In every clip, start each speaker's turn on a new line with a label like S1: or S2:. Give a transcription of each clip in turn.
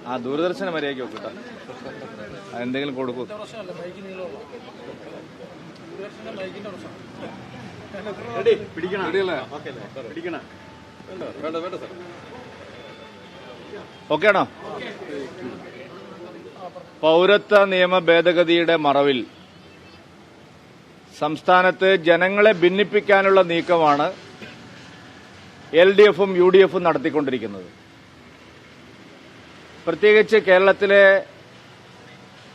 S1: ആ ദൂരദർശന മര്യാദയ്ക്ക് വെക്കട്ടോ, എന്തെങ്കിലും കൊടുക്കും. ഓക്കെ ആണോ? പൗരത്വ നിയമ ഭേദഗതിയുടെ മറവിൽ സംസ്ഥാനത്ത് ജനങ്ങളെ ഭിന്നിപ്പിക്കാനുള്ള നീക്കമാണ് LDFും UDFും നടത്തിക്കൊണ്ടിരിക്കുന്നത്. പ്രത്യേകിച്ച് കേരളത്തിലെ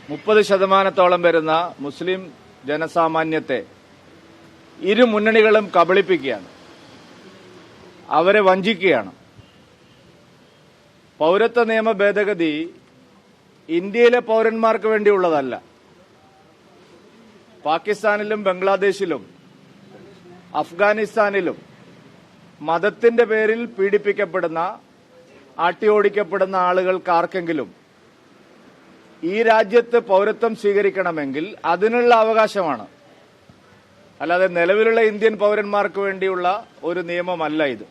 S1: 30% വരുന്ന മുസ്ലിം ജനസാമാന്യത്തെ ഇരു മുന്നണികളും കബളിപ്പിക്കുകയാണ്, അവരെ വഞ്ചിക്കുകയാണ്. പൗരത്വ നിയമ ഭേദഗതി ഇന്ത്യയിലെ പൗരന്മാർക്ക് വേണ്ടിയുള്ളതല്ല. പാകിസ്ഥാനിലും ബംഗ്ലാദേശിലും അഫ്ഗാനിസ്ഥാനിലും മതത്തിന്റെ പേരിൽ പീഡിപ്പിക്കപ്പെടുന്ന, ആട്ടിയോടിക്കപ്പെടുന്ന ആളുകൾക്കാർക്കെങ്കിലും ഈ രാജ്യത്ത് പൗരത്വം സ്വീകരിക്കണമെങ്കിൽ അതിനുള്ള അവകാശമാണ്. അല്ലാതെ നിലവിലുള്ള ഇന്ത്യൻ പൗരന്മാർക്ക് വേണ്ടിയുള്ള ഒരു നിയമമല്ല ഇത്.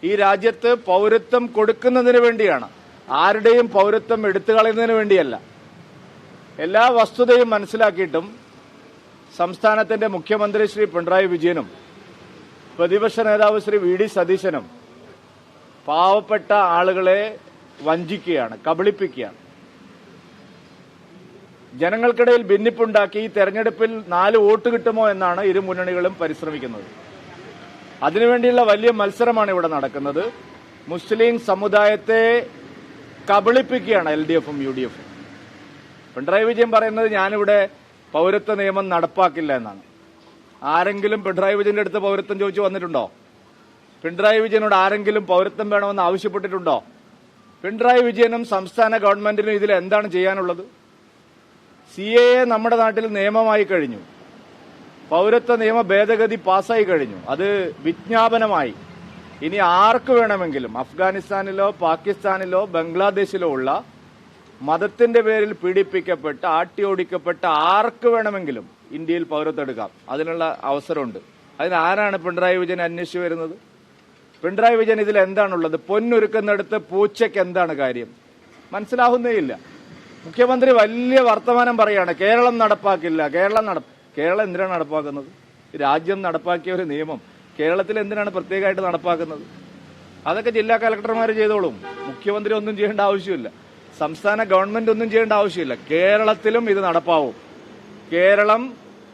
S1: ഈ രാജ്യത്ത് പൗരത്വം കൊടുക്കുന്നതിന് വേണ്ടിയാണ്, ആരുടെയും പൗരത്വം എടുത്തു കളയുന്നതിന് വേണ്ടിയല്ല. എല്ലാ വസ്തുതയും മനസ്സിലാക്കിയിട്ടും സംസ്ഥാനത്തിന്റെ മുഖ്യമന്ത്രി ശ്രീ പിണറായി വിജയനും പ്രതിപക്ഷ നേതാവ് ശ്രീ VD സതീശനും പാവപ്പെട്ട ആളുകളെ വഞ്ചിക്കുകയാണ്, കബളിപ്പിക്കുകയാണ്. ജനങ്ങൾക്കിടയിൽ ഭിന്നിപ്പുണ്ടാക്കി ഈ തെരഞ്ഞെടുപ്പിൽ 4 വോട്ട് കിട്ടുമോ എന്നാണ് ഇരു മുന്നണികളും പരിശ്രമിക്കുന്നത്. അതിനുവേണ്ടിയുള്ള വലിയ മത്സരമാണ് ഇവിടെ നടക്കുന്നത്. മുസ്ലിം സമുദായത്തെ കബളിപ്പിക്കുകയാണ് LDFും UDFും. പിണറായി വിജയൻ പറയുന്നത് ഞാനിവിടെ പൗരത്വ നിയമം നടപ്പാക്കില്ല എന്നാണ്. ആരെങ്കിലും പിണറായി വിജയന്റെ അടുത്ത് പൗരത്വം ചോദിച്ചു വന്നിട്ടുണ്ടോ? പിണറായി വിജയനോട് ആരെങ്കിലും പൗരത്വം വേണമെന്ന് ആവശ്യപ്പെട്ടിട്ടുണ്ടോ? പിണറായി വിജയനും സംസ്ഥാന ഗവൺമെന്റിനും ഇതിൽ എന്താണ് ചെയ്യാനുള്ളത്? CAA നമ്മുടെ നാട്ടിൽ നിയമമായി കഴിഞ്ഞു. പൗരത്വ നിയമ ഭേദഗതി പാസ്സായി കഴിഞ്ഞു. അത് വിജ്ഞാപനമായി. ഇനി ആർക്ക് വേണമെങ്കിലും അഫ്ഗാനിസ്ഥാനിലോ പാകിസ്ഥാനിലോ ബംഗ്ലാദേശിലോ ഉള്ള മതത്തിന്റെ പേരിൽ പീഡിപ്പിക്കപ്പെട്ട, ആട്ടിയോടിക്കപ്പെട്ട ആർക്ക് വേണമെങ്കിലും ഇന്ത്യയിൽ പൗരത്വം എടുക്കാം. അതിനുള്ള അവസരമുണ്ട്. അതിനാരാണ് പിണറായി വിജയൻ അന്വേഷിച്ചു വരുന്നത്? പിണറായി വിജയൻ ഇതിൽ എന്താണുള്ളത്? പൊന്നൊരുക്കുന്നിടത്ത് പൂച്ചയ്ക്ക് എന്താണ് കാര്യം? മനസ്സിലാവുന്നേയില്ല. മുഖ്യമന്ത്രി വലിയ വർത്തമാനം പറയാണ്, കേരളം നടപ്പാക്കില്ല. കേരളം എന്തിനാണ് നടപ്പാക്കുന്നത്? രാജ്യം നടപ്പാക്കിയ ഒരു നിയമം കേരളത്തിൽ എന്തിനാണ് പ്രത്യേകമായിട്ട് നടപ്പാക്കുന്നത്? അതൊക്കെ ജില്ലാ കലക്ടർമാർ ചെയ്തോളും. മുഖ്യമന്ത്രി ഒന്നും ചെയ്യേണ്ട ആവശ്യമില്ല, സംസ്ഥാന ഗവൺമെന്റ് ഒന്നും ചെയ്യേണ്ട ആവശ്യമില്ല. കേരളത്തിലും ഇത് നടപ്പാവും. കേരളം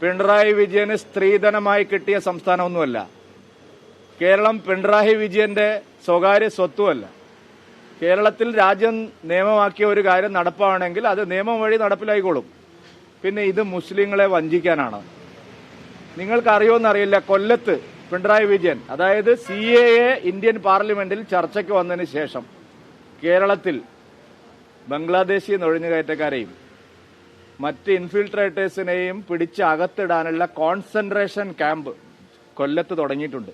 S1: പിണറായി വിജയന് സ്ത്രീധനമായി കിട്ടിയ സംസ്ഥാനമൊന്നുമല്ല. കേരളം പിണറായി വിജയന്റെ സ്വകാര്യ സ്വത്തുമല്ല. കേരളത്തിൽ രാജ്യം നിയമമാക്കിയ ഒരു കാര്യം നടപ്പാണെങ്കിൽ അത് നിയമം വഴി നടപ്പിലായിക്കോളും. പിന്നെ ഇത് മുസ്ലിങ്ങളെ വഞ്ചിക്കാനാണ്. നിങ്ങൾക്കറിയോന്നറിയില്ല, കൊല്ലത്ത് പിണറായി വിജയൻ, അതായത് CAA ഇന്ത്യൻ പാർലമെന്റിൽ ചർച്ചയ്ക്ക് വന്നതിന് ശേഷം കേരളത്തിൽ ബംഗ്ലാദേശി നുഴഞ്ഞുകയറ്റക്കാരെയും മറ്റ് ഇൻഫിൽട്രേറ്റേഴ്സിനെയും പിടിച്ച് അകത്തിടാനുള്ള കോൺസെൻട്രേഷൻ ക്യാമ്പ് കൊല്ലത്ത് തുടങ്ങിയിട്ടുണ്ട്.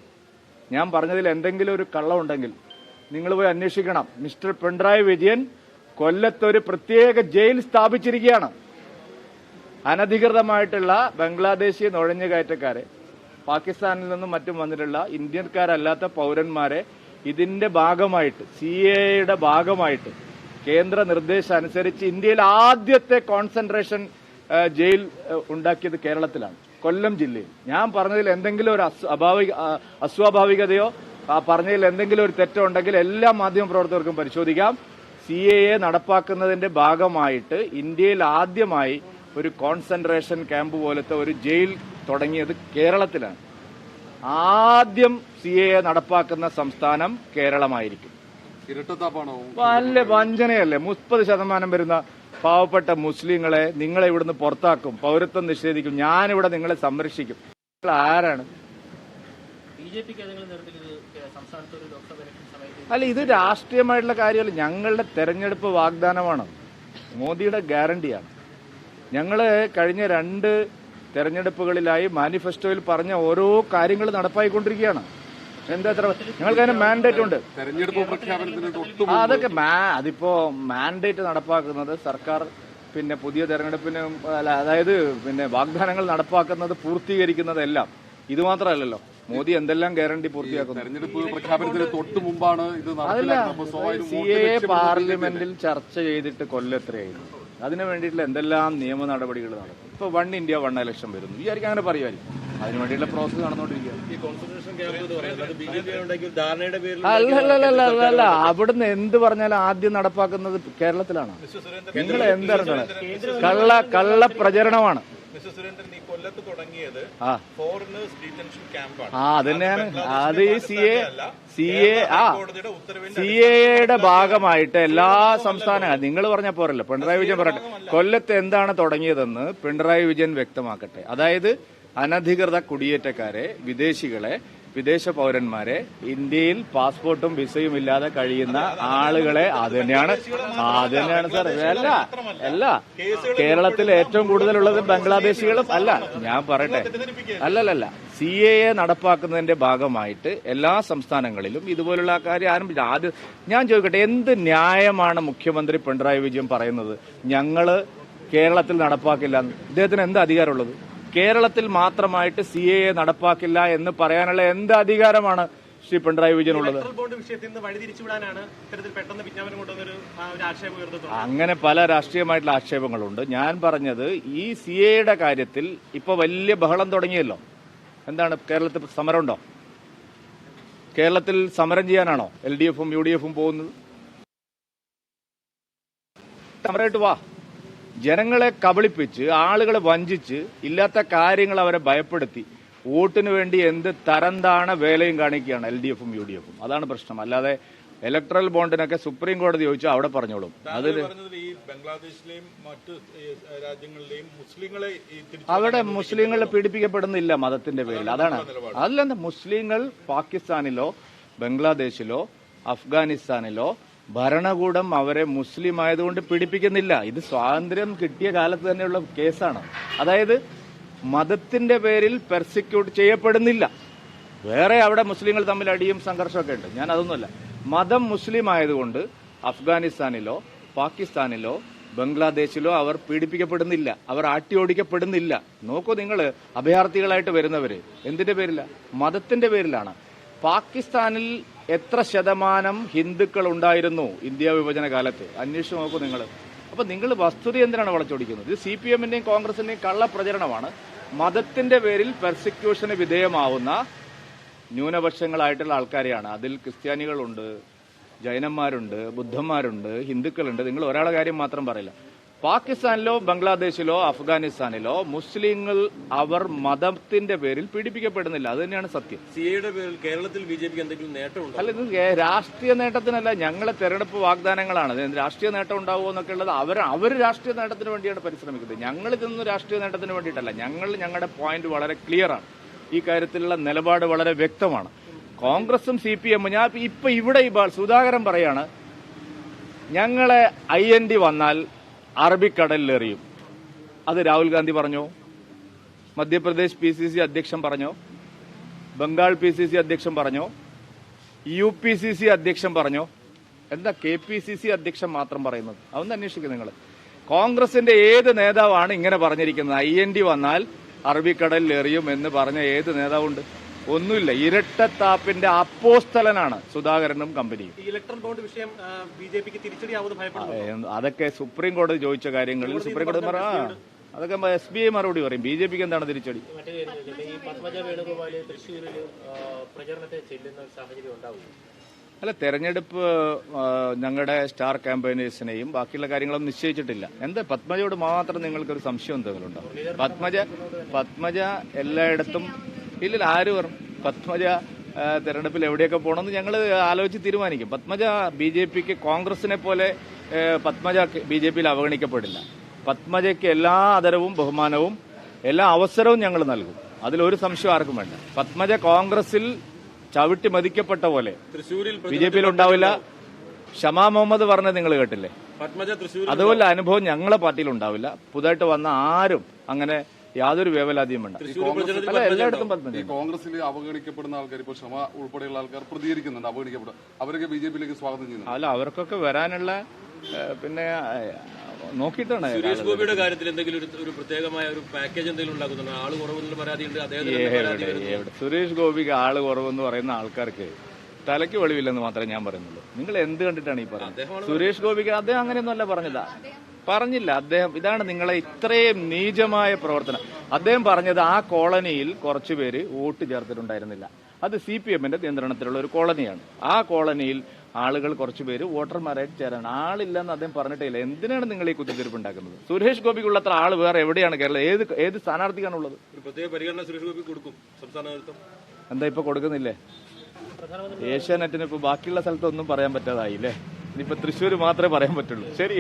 S1: ഞാൻ പറഞ്ഞതിൽ എന്തെങ്കിലും ഒരു കള്ളമുണ്ടെങ്കിൽ നിങ്ങൾ പോയി അന്വേഷിക്കണം. മിസ്റ്റർ പിണറായി വിജയൻ കൊല്ലത്ത് ഒരു പ്രത്യേക ജയിൽ സ്ഥാപിച്ചിരിക്കുകയാണ്. അനധികൃതമായിട്ടുള്ള ബംഗ്ലാദേശി നുഴഞ്ഞുകയറ്റക്കാരെ, പാകിസ്ഥാനിൽ നിന്നും മറ്റും വന്നിട്ടുള്ള ഇന്ത്യക്കാരല്ലാത്ത പൗരന്മാരെ ഇതിന്റെ ഭാഗമായിട്ട്, CAAയുടെ ഭാഗമായിട്ട് കേന്ദ്ര നിർദ്ദേശം അനുസരിച്ച് ഇന്ത്യയിൽ ആദ്യത്തെ കോൺസെൻട്രേഷൻ ജയിൽ ഉണ്ടാക്കിയത് കേരളത്തിലാണ്, കൊല്ലം ജില്ലയിൽ. ഞാൻ പറഞ്ഞതിൽ എന്തെങ്കിലും ഒരു അസ്വാഭാവികതയോ പറഞ്ഞതിൽ എന്തെങ്കിലും ഒരു തെറ്റോ ഉണ്ടെങ്കിൽ എല്ലാ മാധ്യമപ്രവർത്തകർക്കും പരിശോധിക്കാം. CAA നടപ്പാക്കുന്നതിന്റെ ഭാഗമായിട്ട് ഇന്ത്യയിൽ ആദ്യമായി ഒരു കോൺസെൻട്രേഷൻ ക്യാമ്പ് പോലത്തെ ഒരു ജയിൽ തുടങ്ങിയത് കേരളത്തിലാണ്. ആദ്യം CAA നടപ്പാക്കുന്ന സംസ്ഥാനം കേരളമായിരിക്കും. വല്ല വഞ്ചനയല്ലേ? 30% വരുന്ന പാവപ്പെട്ട മുസ്ലിങ്ങളെ നിങ്ങളെ ഇവിടുന്ന് പുറത്താക്കും, പൗരത്വം നിഷേധിക്കും, ഞാനിവിടെ നിങ്ങളെ സംരക്ഷിക്കും. നിങ്ങൾ ആരാണ്? അല്ല, ഇത് രാഷ്ട്രീയമായിട്ടുള്ള കാര്യമല്ല. ഞങ്ങളുടെ തെരഞ്ഞെടുപ്പ് വാഗ്ദാനമാണ്, മോദിയുടെ ഗ്യാരണ്ടിയാണ്. ഞങ്ങൾ കഴിഞ്ഞ 2 തെരഞ്ഞെടുപ്പുകളിലായി മാനിഫെസ്റ്റോയിൽ പറഞ്ഞ ഓരോ കാര്യങ്ങൾ നടപ്പായിക്കൊണ്ടിരിക്കുകയാണ്. എന്താ ഞങ്ങൾക്ക് അതിന് മാൻഡേറ്റ് ഉണ്ട്.
S2: തെരഞ്ഞെടുപ്പ് പ്രഖ്യാപനത്തിന്
S1: അതൊക്കെ അതിപ്പോ മാൻഡേറ്റ് നടപ്പാക്കുന്നത് സർക്കാർ, പിന്നെ പുതിയ തെരഞ്ഞെടുപ്പിന് അതായത് പിന്നെ വാഗ്ദാനങ്ങൾ നടപ്പാക്കുന്നത്, പൂർത്തീകരിക്കുന്നതെല്ലാം ഇത് മാത്രമല്ലല്ലോ. മോദി എന്തെല്ലാം ഗ്യാരണ്ടി പൂർത്തിയാക്കുന്നു?
S2: തെരഞ്ഞെടുപ്പ് പ്രഖ്യാപനത്തിന് തൊട്ട് മുമ്പാണ് ഇത് നടപ്പിലാക്കുന്നത്.
S1: CAA പാർലമെന്റിൽ ചർച്ച ചെയ്തിട്ട് കൊല്ലത്രയായിരുന്നു. അതിനു വേണ്ടിയിട്ടുള്ള എന്തെല്ലാം നിയമ നടപടികൾ നടക്കും. ഇപ്പൊ 1 ഇന്ത്യ 1 ഇലക്ഷൻ വരുന്നു, വിചാരിക്കും അങ്ങനെ പറയുമായിരിക്കും. അതിനു വേണ്ടിയുള്ള പ്രോസസ് നടന്നുകൊണ്ടിരിക്കുകയാണ്. അല്ല, അവിടുന്ന് എന്ത് പറഞ്ഞാലും ആദ്യം നടപ്പാക്കുന്നത് കേരളത്തിലാണ്. നിങ്ങൾ എന്താണ് കള്ള പ്രചരണമാണ്. അതന്നെയാണ്. അത് ഈ CAA ഭാഗമായിട്ട് എല്ലാ സംസ്ഥാനങ്ങളും നിങ്ങൾ പറഞ്ഞ പോരല്ലോ. പിണറായി വിജയൻ പറയട്ടെ, കൊല്ലത്ത് എന്താണ് തുടങ്ങിയതെന്ന് പിണറായി വിജയൻ വ്യക്തമാക്കട്ടെ. അതായത് അനധികൃത കുടിയേറ്റക്കാരെ, വിദേശികളെ, വിദേശ പൗരന്മാരെ, ഇന്ത്യയിൽ പാസ്പോർട്ടും വിസയും ഇല്ലാതെ കഴിയുന്ന ആളുകളെ, അത് തന്നെയാണ് സാർ. അല്ല കേരളത്തിൽ ഏറ്റവും കൂടുതലുള്ളത് ബംഗ്ലാദേശികളും അല്ല. ഞാൻ പറയട്ടെ, അല്ലല്ല, CAA നടപ്പാക്കുന്നതിന്റെ ഭാഗമായിട്ട് എല്ലാ സംസ്ഥാനങ്ങളിലും ഇതുപോലുള്ള കാര്യം ആരംഭിച്ചു. ആദ്യം ഞാൻ ചോദിക്കട്ടെ, എന്ത് ന്യായമാണ് മുഖ്യമന്ത്രി പിണറായി വിജയൻ പറയുന്നത് ഞങ്ങള് കേരളത്തിൽ നടപ്പാക്കില്ല? ഇദ്ദേഹത്തിന് എന്ത് അധികാരമുള്ളത്? കേരളത്തിൽ മാത്രമായിട്ട് CAA നടപ്പാക്കില്ല എന്ന് പറയാനുള്ള എന്ത് അധികാരമാണ് ശ്രീ പിണറായി വിജയനുള്ളത്? അങ്ങനെ പല രാഷ്ട്രീയമായിട്ടുള്ള ആക്ഷേപങ്ങളുണ്ട്. ഞാൻ പറഞ്ഞത് ഈ CAA കാര്യത്തിൽ ഇപ്പൊ വലിയ ബഹളം തുടങ്ങിയല്ലോ. എന്താണ് കേരളത്തിൽ സമരമുണ്ടോ? കേരളത്തിൽ സമരം ചെയ്യാനാണോ LDF-ഉം UDF-ഉം പോകുന്നത്? സമരമായിട്ട് വാ. ജനങ്ങളെ കബളിപ്പിച്ച്, ആളുകളെ വഞ്ചിച്ച്, ഇല്ലാത്ത കാര്യങ്ങൾ അവരെ ഭയപ്പെടുത്തി വോട്ടിന് വേണ്ടി എന്ത് തരംതാണ വേലയും കാണിക്കുകയാണ് LDF-ഉം UDF-ഉം. അതാണ് പ്രശ്നം. അല്ലാതെ ഇലക്ട്രൽ ബോണ്ടിനൊക്കെ സുപ്രീം കോടതി ചോദിച്ചാൽ അവിടെ പറഞ്ഞോളും. അതിൽ
S3: ബംഗ്ലാദേശിലെയും മറ്റു രാജ്യങ്ങളിലെയും മുസ്ലിങ്ങളെ
S1: അവിടെ മുസ്ലിങ്ങൾ പീഡിപ്പിക്കപ്പെടുന്നില്ല മതത്തിന്റെ പേരിൽ. അതാണ്. അതിലെന്താ, മുസ്ലിങ്ങൾ പാകിസ്ഥാനിലോ ബംഗ്ലാദേശിലോ അഫ്ഗാനിസ്ഥാനിലോ ഭരണകൂടം അവരെ മുസ്ലിം ആയതുകൊണ്ട് പീഡിപ്പിക്കുന്നില്ല. ഇത് സ്വാതന്ത്ര്യം കിട്ടിയ കാലത്ത് തന്നെയുള്ള കേസാണ്. അതായത് മതത്തിന്റെ പേരിൽ പെർസിക്യൂട്ട് ചെയ്യപ്പെടുന്നില്ല. വേറെ അവിടെ മുസ്ലിങ്ങൾ തമ്മിൽ അടിയും സംഘർഷമൊക്കെ ഉണ്ട്. ഞാൻ അതൊന്നുമല്ല. മതം മുസ്ലിം ആയതുകൊണ്ട് അഫ്ഗാനിസ്ഥാനിലോ പാകിസ്ഥാനിലോ ബംഗ്ലാദേശിലോ അവർ പീഡിപ്പിക്കപ്പെടുന്നില്ല, അവർ ആട്ടിയോടിക്കപ്പെടുന്നില്ല. നോക്കൂ നിങ്ങൾ, അഭയാർത്ഥികളായിട്ട് വരുന്നവര് എന്തിന്റെ പേരില? മതത്തിന്റെ പേരിലാണ്. പാകിസ്ഥാനിൽ എത്ര ശതമാനം ഹിന്ദുക്കൾ ഉണ്ടായിരുന്നു ഇന്ത്യ വിഭജന കാലത്ത്? അന്വേഷിച്ച് നോക്കൂ നിങ്ങൾ. അപ്പൊ നിങ്ങൾ വസ്തുത എന്തിനാണ് വളച്ചൊടിക്കുന്നത്? ഇത് CPM-ന്റെയും കോൺഗ്രസിന്റെയും കള്ളപ്രചരണമാണ്. മതത്തിന്റെ പേരിൽ പെർസിക്യൂഷന് വിധേയമാവുന്ന ന്യൂനപക്ഷങ്ങളായിട്ടുള്ള ആൾക്കാരെയാണ്. അതിൽ ക്രിസ്ത്യാനികളുണ്ട്, ജൈനന്മാരുണ്ട്, ബുദ്ധന്മാരുണ്ട്, ഹിന്ദുക്കളുണ്ട്. നിങ്ങൾ ഒരാളുടെ കാര്യം മാത്രം പറയില്ല. പാകിസ്ഥാനിലോ ബംഗ്ലാദേശിലോ അഫ്ഗാനിസ്ഥാനിലോ മുസ്ലിങ്ങൾ അവർ മതത്തിന്റെ പേരിൽ പീഡിപ്പിക്കപ്പെടുന്നില്ല. അത് തന്നെയാണ് സത്യം.
S3: CAA-യുടെ പേരിൽ കേരളത്തിൽ BJP എന്തെങ്കിലും നേട്ടമുണ്ടോ?
S1: അല്ല, ഇത് രാഷ്ട്രീയ നേട്ടത്തിനല്ല. ഞങ്ങളെ തെരഞ്ഞെടുപ്പ് വാഗ്ദാനങ്ങളാണ്. രാഷ്ട്രീയ നേട്ടം ഉണ്ടാവുമോ എന്നൊക്കെ ഉള്ളത് അവർ രാഷ്ട്രീയ നേട്ടത്തിന് വേണ്ടിയാണ് പരിശ്രമിക്കുന്നത്. ഞങ്ങൾ ഇതൊന്നും രാഷ്ട്രീയ നേട്ടത്തിന് വേണ്ടിയിട്ടല്ല. ഞങ്ങളുടെ പോയിന്റ് വളരെ ക്ലിയർ ആണ്. ഈ കാര്യത്തിലുള്ള നിലപാട് വളരെ വ്യക്തമാണ്. കോൺഗ്രസും CPM, ഞാൻ ഇപ്പൊ ഇവിടെ സുധാകരൻ പറയാണ്, ഞങ്ങളെ IND വന്നാൽ അറബിക്കടലിലെറിയും. അത് രാഹുൽ ഗാന്ധി പറഞ്ഞോ? മധ്യപ്രദേശ് PCC അധ്യക്ഷൻ പറഞ്ഞോ? ബംഗാൾ PCC അധ്യക്ഷൻ പറഞ്ഞോ? UPCC അധ്യക്ഷൻ പറഞ്ഞോ? എന്താ KPCC അധ്യക്ഷൻ മാത്രം പറയുന്നത്? അതൊന്ന് അന്വേഷിക്കുക നിങ്ങൾ. കോൺഗ്രസിന്റെ ഏത് നേതാവാണ് ഇങ്ങനെ പറഞ്ഞിരിക്കുന്നത്? IND വന്നാൽ അറബിക്കടലിലെറിയും എന്ന് പറഞ്ഞ ഏത് നേതാവുണ്ട്? ഒന്നുമില്ല. ഇരട്ടത്താപ്പിന്റെ അപ്പോസ്തലനാണ് സുധാകരനും കമ്പനിയും.
S3: ഇലക്ട്രൽ ബോണ്ട് വിഷയം BJPക്ക് തിരിച്ചടിയാവുമെന്ന് ഭയപ്പെടുന്നു.
S1: അതൊക്കെ സുപ്രീം കോടതി ചോദിച്ച കാര്യങ്ങളിൽ സുപ്രീം കോടതി അതൊക്കെ SBI മറുപടി പറയും. BJPക്ക് എന്താണ് തിരിച്ചടി? അല്ല, തെരഞ്ഞെടുപ്പ് ഞങ്ങളുടെ സ്റ്റാർ ക്യാമ്പയിനേഴ്സിനെയും ബാക്കിയുള്ള കാര്യങ്ങളൊന്നും നിശ്ചയിച്ചിട്ടില്ല. എന്താ പത്മജയോട് മാത്രം നിങ്ങൾക്കൊരു സംശയം എന്തെങ്കിലും ഉണ്ടോ? പത്മജ എല്ലായിടത്തും ഇല്ല. ആര് പറഞ്ഞു? പത്മജ തെരഞ്ഞെടുപ്പിൽ എവിടെയൊക്കെ പോകണമെന്ന് ഞങ്ങൾ ആലോചിച്ച് തീരുമാനിക്കും. പത്മജ BJPക്ക് കോൺഗ്രസിനെ പോലെ പത്മജ BJPയിൽ അവഗണിക്കപ്പെടില്ല. പത്മജയ്ക്ക് എല്ലാ ആദരവും ബഹുമാനവും എല്ലാ അവസരവും ഞങ്ങൾ നൽകും. അതിലൊരു സംശയം ആർക്കും വേണ്ട. പത്മജ കോൺഗ്രസിൽ ചവിട്ടി മതിക്കപ്പെട്ട പോലെ BJPയിൽ ഉണ്ടാവില്ല. ഷമാ മുഹമ്മദ് പറഞ്ഞത് നിങ്ങൾ കേട്ടില്ലേ? അതുപോലെ അനുഭവം ഞങ്ങളെ പാർട്ടിയിൽ ഉണ്ടാവില്ല. പുതുതായിട്ട് വന്ന ആരും അങ്ങനെ യാതൊരു വേവലാതിയും വേണ്ട. എല്ലായിടത്തും
S2: കോൺഗ്രസിൽ അവഗണിക്കപ്പെടുന്ന ആൾക്കാർ, ഇപ്പോൾ ക്ഷമ ഉൾപ്പെടെയുള്ള ആൾക്കാർ പ്രതികരിക്കുന്നുണ്ട്. അവഗണിക്കപ്പെടും. അവരൊക്കെ BJPയിലേക്ക് സ്വാഗതം ചെയ്യുന്നു.
S1: അല്ല, അവർക്കൊക്കെ വരാനുള്ള പിന്നെ നോക്കിയിട്ടാണ്
S4: സുരേഷ് ഗോപിയുടെ കാര്യത്തിൽ എന്തെങ്കിലും ഒരു പ്രത്യേകമായ ഒരു പാക്കേജ് എന്തെങ്കിലും ഉണ്ടാക്കുന്നുണ്ടോ? ആള് കുറവെന്നുള്ള പരാതിയുണ്ട്, അദ്ദേഹത്തിന്
S1: സുരേഷ് ഗോപിക്ക് ആള് കുറവെന്ന് പറയുന്ന ആൾക്കാർക്ക് തലയ്ക്ക് വെളിവില്ലെന്ന് മാത്രമേ ഞാൻ പറയുന്നുള്ളൂ. നിങ്ങൾ എന്ത് കണ്ടിട്ടാണ് ഈ പറയുന്നത്? സുരേഷ് ഗോപിക്ക് അദ്ദേഹം അങ്ങനെയൊന്നുമല്ല പറഞ്ഞില്ല. അദ്ദേഹം ഇതാണ് നിങ്ങളെ ഇത്രയും നീചമായ പ്രവർത്തനം. അദ്ദേഹം പറഞ്ഞത് ആ കോളനിയിൽ കുറച്ചു പേര് വോട്ട് ചേർത്തിട്ടുണ്ടായിരുന്നില്ല. അത് CPM-ന്റെ നിയന്ത്രണത്തിലുള്ള ഒരു കോളനിയാണ്. ആ കോളനിയിൽ ആളുകൾ കുറച്ചുപേര് വോട്ടർമാരായിട്ട് ചേരാണ്. ആളില്ലെന്ന് അദ്ദേഹം പറഞ്ഞിട്ടില്ല. എന്തിനാണ് നിങ്ങൾ ഈ കുത്തിത്തിരിപ്പ് ഉണ്ടാക്കുന്നത്? സുരേഷ് ഗോപിക്കുള്ളത്ര ആള് വേറെ എവിടെയാണ് കേരളം? ഏത് സ്ഥാനാർത്ഥിക്കാണുള്ളത്?
S4: ഒരു പ്രത്യേക പരിഗണന സുരേഷ് ഗോപി കൊടുക്കും സംസ്ഥാന നേതൃത്വം.
S1: എന്താ ഇപ്പൊ കൊടുക്കുന്നില്ലേ? ഏഷ്യാനെറ്റിന് ഇപ്പൊ ബാക്കിയുള്ള സ്ഥലത്തൊന്നും പറയാൻ പറ്റാതായില്ലേ? ഇനിയിപ്പോ തൃശ്ശൂർ മാത്രമേ പറയാൻ പറ്റുള്ളൂ. ശരി,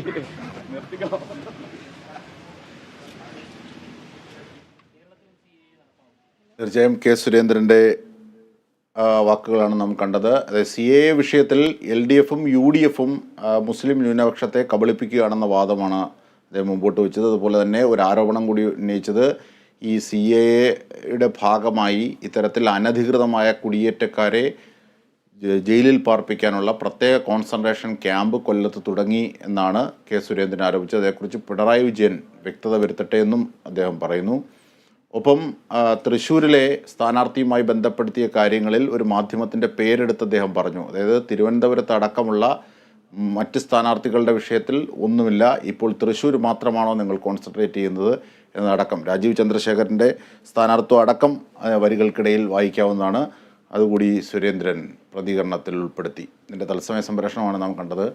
S1: നിർത്തിക്കോ.
S5: തീർച്ചയായും കെ സുരേന്ദ്രൻ്റെ വാക്കുകളാണ് നാം കണ്ടത്. അതായത് CAA വിഷയത്തിൽ LDF-ഉം UDF-ഉം മുസ്ലിം ന്യൂനപക്ഷത്തെ കബളിപ്പിക്കുകയാണെന്ന വാദമാണ് അദ്ദേഹം മുമ്പോട്ട് വെച്ചത്. അതുപോലെ തന്നെ ഒരു ആരോപണം കൂടി ഉന്നയിച്ചത് ഈ CAA-യുടെ ഭാഗമായി ഇത്തരത്തിൽ അനധികൃതമായ കുടിയേറ്റക്കാരെ ജയിലിൽ പാർപ്പിക്കാനുള്ള പ്രത്യേക കോൺസെൻട്രേഷൻ ക്യാമ്പ് കൊല്ലത്ത് തുടങ്ങി എന്നാണ് കെ സുരേന്ദ്രൻ ആരോപിച്ചത്. അതേക്കുറിച്ച് പിണറായി വിജയൻ വ്യക്തത വരുത്തട്ടെ എന്നും അദ്ദേഹം പറയുന്നു. ഒപ്പം തൃശ്ശൂരിലെ സ്ഥാനാർത്ഥിയുമായി ബന്ധപ്പെടുത്തിയ കാര്യങ്ങളിൽ ഒരു മാധ്യമത്തിൻ്റെ പേരെടുത്ത് അദ്ദേഹം പറഞ്ഞു. അതായത് തിരുവനന്തപുരത്ത് അടക്കമുള്ള മറ്റ് സ്ഥാനാർത്ഥികളുടെ വിഷയത്തിൽ ഒന്നുമില്ല, ഇപ്പോൾ തൃശ്ശൂർ മാത്രമാണോ നിങ്ങൾ കോൺസെൻട്രേറ്റ് ചെയ്യുന്നത് എന്നതടക്കം രാജീവ് ചന്ദ്രശേഖരൻ്റെ സ്ഥാനാർത്ഥിത്വം അടക്കം വരികൾക്കിടയിൽ വായിക്കാവുന്നതാണ്. അതുകൂടി സുരേന്ദ്രൻ പ്രതികരണത്തിൽ ഉൾപ്പെടുത്തി. ഇതിൻ്റെ തത്സമയ സംപ്രേഷണമാണ് നാം കണ്ടത്.